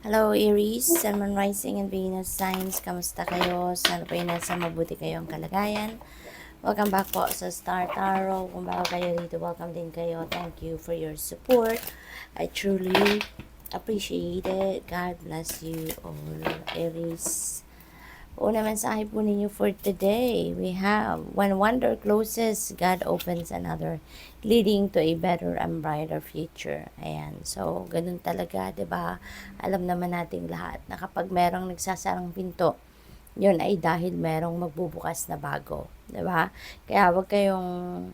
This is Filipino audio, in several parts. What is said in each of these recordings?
Hello Aries, Sun, Moon, Rising, and Venus signs. Kamusta kayo? Sana po yun nasa mabuti kayong kalagayan. Welcome back po sa Star Tarot. Kung bago kayo dito, welcome din kayo. Thank you for your support. I truly appreciate it. God bless you all, Aries. Una mensahe po ninyo for today, we have, when wonder closes, God opens another, leading to a better and brighter future. Ayan, so ganun talaga, 'di ba? Alam naman nating lahat na kapag merong nagsasarang pinto, yun ay dahil merong magbubukas na bago, 'di ba? Kaya wag kayong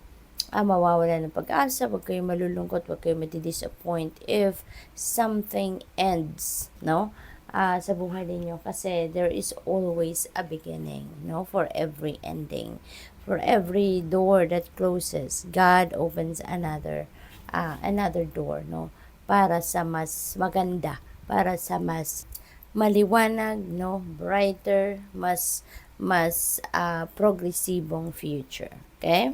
mawawala ng pag-asa, wag kayong malulungkot, wag kayong madi-disappoint if something ends, no? Sa buhay ninyo kasi there is always a beginning, no? For every ending, for every door that closes, God opens another door, no? Para sa mas maganda, para sa mas maliwanag, no? Brighter, mas progresibong future. Okay?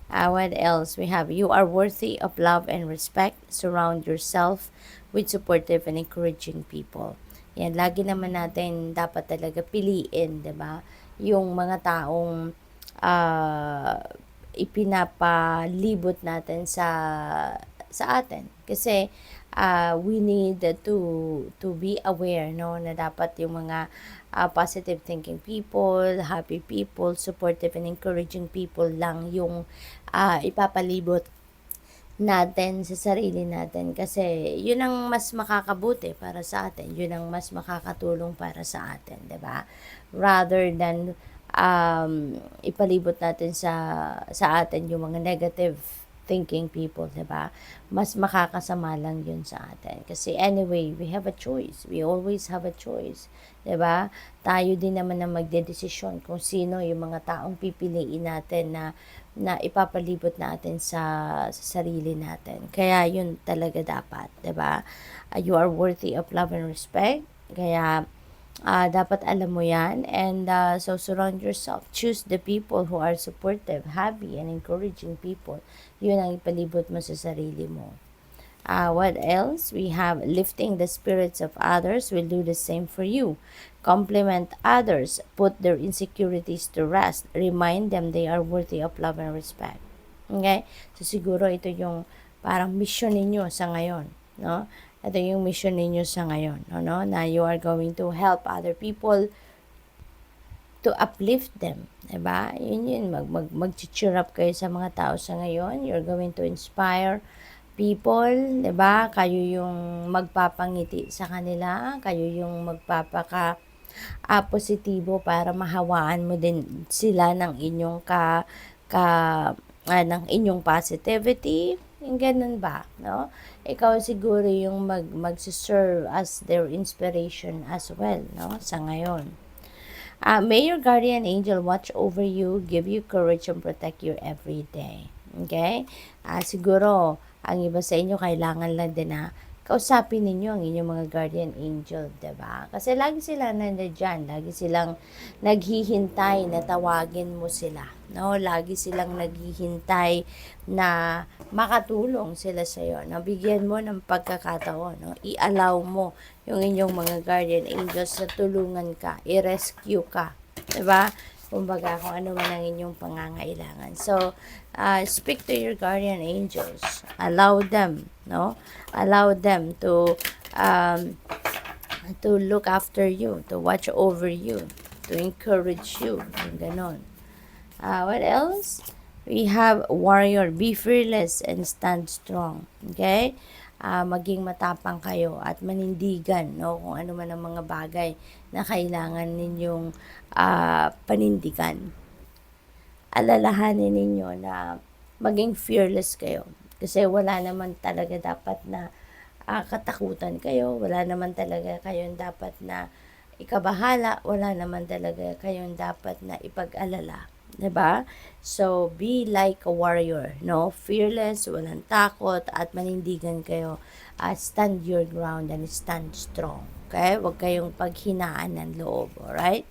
What else? We have, you are worthy of love and respect. Surround yourself with supportive and encouraging people. Yan, lagi naman natin dapat talaga piliin, 'di ba? Yung mga taong ah, ipinapalibot natin sa atin. Kasi we need to be aware, no, na dapat yung mga positive thinking people, happy people, supportive and encouraging people lang yung ipapalibot natin sa sarili natin kasi yun ang mas makakabuti para sa atin, yun ang mas makakatulong para sa atin, 'di ba? Rather than ipalibot natin sa atin yung mga negative thinking people, 'di ba? Mas makakasama lang yun sa atin. Kasi anyway, we have a choice. We always have a choice, 'di ba? Tayo din naman ang magdedesisyon kung sino yung mga taong pipiliin natin na ipapalibot natin sa sarili natin. Kaya yun talaga dapat, 'di ba? You are worthy of love and respect. Kaya dapat alam mo 'yan, and so surround yourself. Choose the people who are supportive, happy and encouraging people. Yun ang ipalibot mo sa sarili mo. What else? We have, lifting the spirits of others will do the same for you. Compliment others, put their insecurities to rest, remind them they are worthy of love and respect. Okay? So siguro ito yung parang mission ninyo sa ngayon, no? Ito yung mission ninyo sa ngayon, no? Na you are going to help other people, to uplift them, 'di ba? Yun mag-cheer up kayo sa mga tao sa ngayon. You're going to inspire people, 'di ba? Kayo yung magpapangiti sa kanila, kayo yung magpapaka positibo para mahawaan mo din sila ng inyong ka ng inyong positivity. Yung ganun ba, no? Ikaw siguro yung magse-serve as their inspiration as well, no? Sa ngayon. May your guardian angel watch over you, give you courage, and protect you every day. Okay? Siguro, ang iba sa inyo, kailangan lang din na kausapin ninyo ang inyong mga guardian angel, 'di ba? Kasi lagi sila nandiyan, lagi silang naghihintay na tawagin mo sila, no? Lagi silang naghihintay na makatulong sila sa iyo, na bigyan mo ng pagkakataon, no? I-allow mo yung inyong mga guardian angels na tulungan ka, i-rescue ka, 'di ba? Kumbaga, kung ano man ang inyong pangangailangan. So, speak to your guardian angels. Allow them, no? Allow them to look after you, to watch over you, to encourage you, yung ganon. What else? We have warrior, be fearless and stand strong. Okay? Maging matapang kayo at manindigan, no, kung ano man ang mga bagay na kailangan ninyong panindigan. Alalahanin ninyo na maging fearless kayo kasi wala naman talaga dapat na katakutan kayo, wala naman talaga kayong dapat na ikabahala, wala naman talaga kayong dapat na ipag-alala. 'Di ba? So, be like a warrior, no? Fearless, walang takot, at manindigan kayo. Stand your ground and stand strong. Okay? Huwag kayong paghinaan ng loob, alright?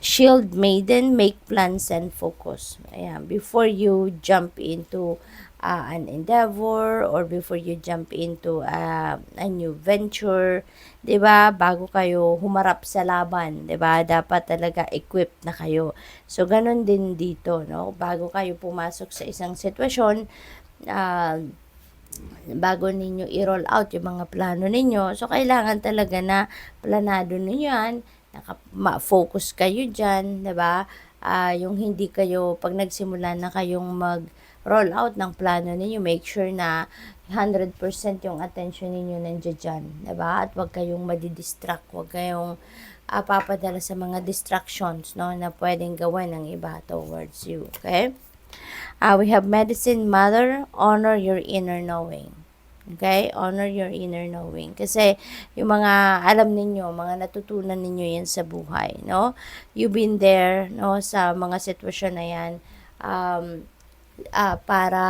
Shield maiden, make plans and focus. Ayan, before you jump into an endeavor or before you jump into a new venture, 'di ba? Bago kayo humarap sa laban, 'di ba? Dapat talaga equipped na kayo. So ganun din dito, no? Bago kayo pumasok sa isang sitwasyon, ah bago ninyo i-roll out yung mga plano ninyo, so kailangan talaga na planado ninyo yan, focus kayo dyan, ba diba? Yung hindi kayo, pag nagsimula na kayong mag-roll out ng plano ninyo, make sure na 100% yung attention ninyo nandiyan dyan, ba diba? At wag kayong madidistract, wag kayong papadala sa mga distractions, no, na pwedeng gawin ng iba towards you, okay? We have medicine mother, honor your inner knowing. Okay? Honor your inner knowing. Kasi yung mga alam ninyo, mga natutunan ninyo yan sa buhay, no? You've been there, no, sa mga sitwasyon na yan, para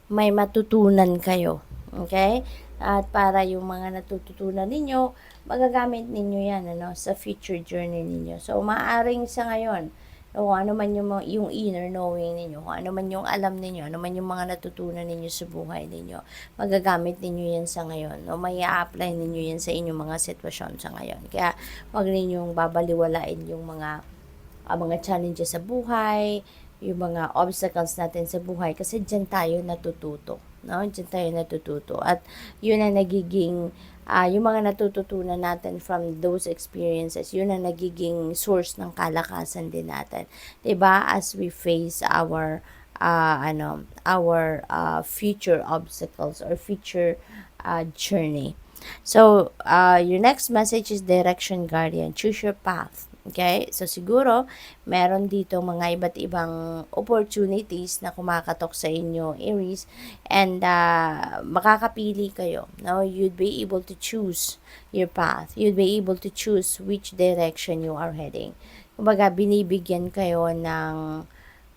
may matutunan kayo. Okay? At para yung mga natututunan ninyo, magagamit ninyo yan, ano, sa future journey ninyo. So, maaring sa ngayon, o ano man yung inner knowing ninyo, kung ano man yung alam ninyo, ano man yung mga natutunan ninyo sa buhay ninyo, magagamit ninyo yan sa ngayon, o may apply ninyo yan sa inyong mga sitwasyon sa ngayon. Kaya, wag ninyong babaliwalain yung mga challenges sa buhay, yung mga obstacles natin sa buhay, kasi dyan tayo natututo, no? Dyan tayo natututo. At yun ang nagiging yung mga natututunan natin from those experiences, yun ang nagiging source ng kalakasan din natin. 'Di ba? As we face our future obstacles or future journey. So, your next message is direction guardian. Choose your path. Okay? So, siguro, meron dito mga iba't ibang opportunities na kumakatok sa inyo, Aries, and makakapili kayo. No? You'd be able to choose your path. You'd be able to choose which direction you are heading. Kumbaga, binibigyan kayo ng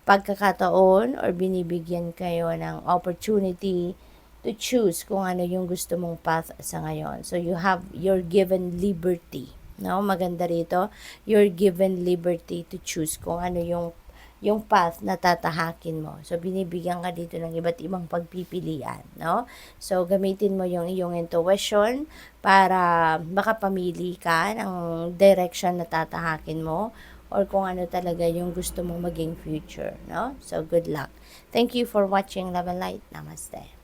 pagkakataon or binibigyan kayo ng opportunity to choose kung ano yung gusto mong path sa ngayon. So, you're given liberty. No, maganda rito. You're given liberty to choose kung ano yung path na tatahakin mo. So, binibigyan ka dito ng iba't ibang pagpipilian, no? So, gamitin mo yung iyong intuition para makapamili ka ng direction na tatahakin mo or kung ano talaga yung gusto mong maging future, no? So, good luck. Thank you for watching Love and Light. Namaste.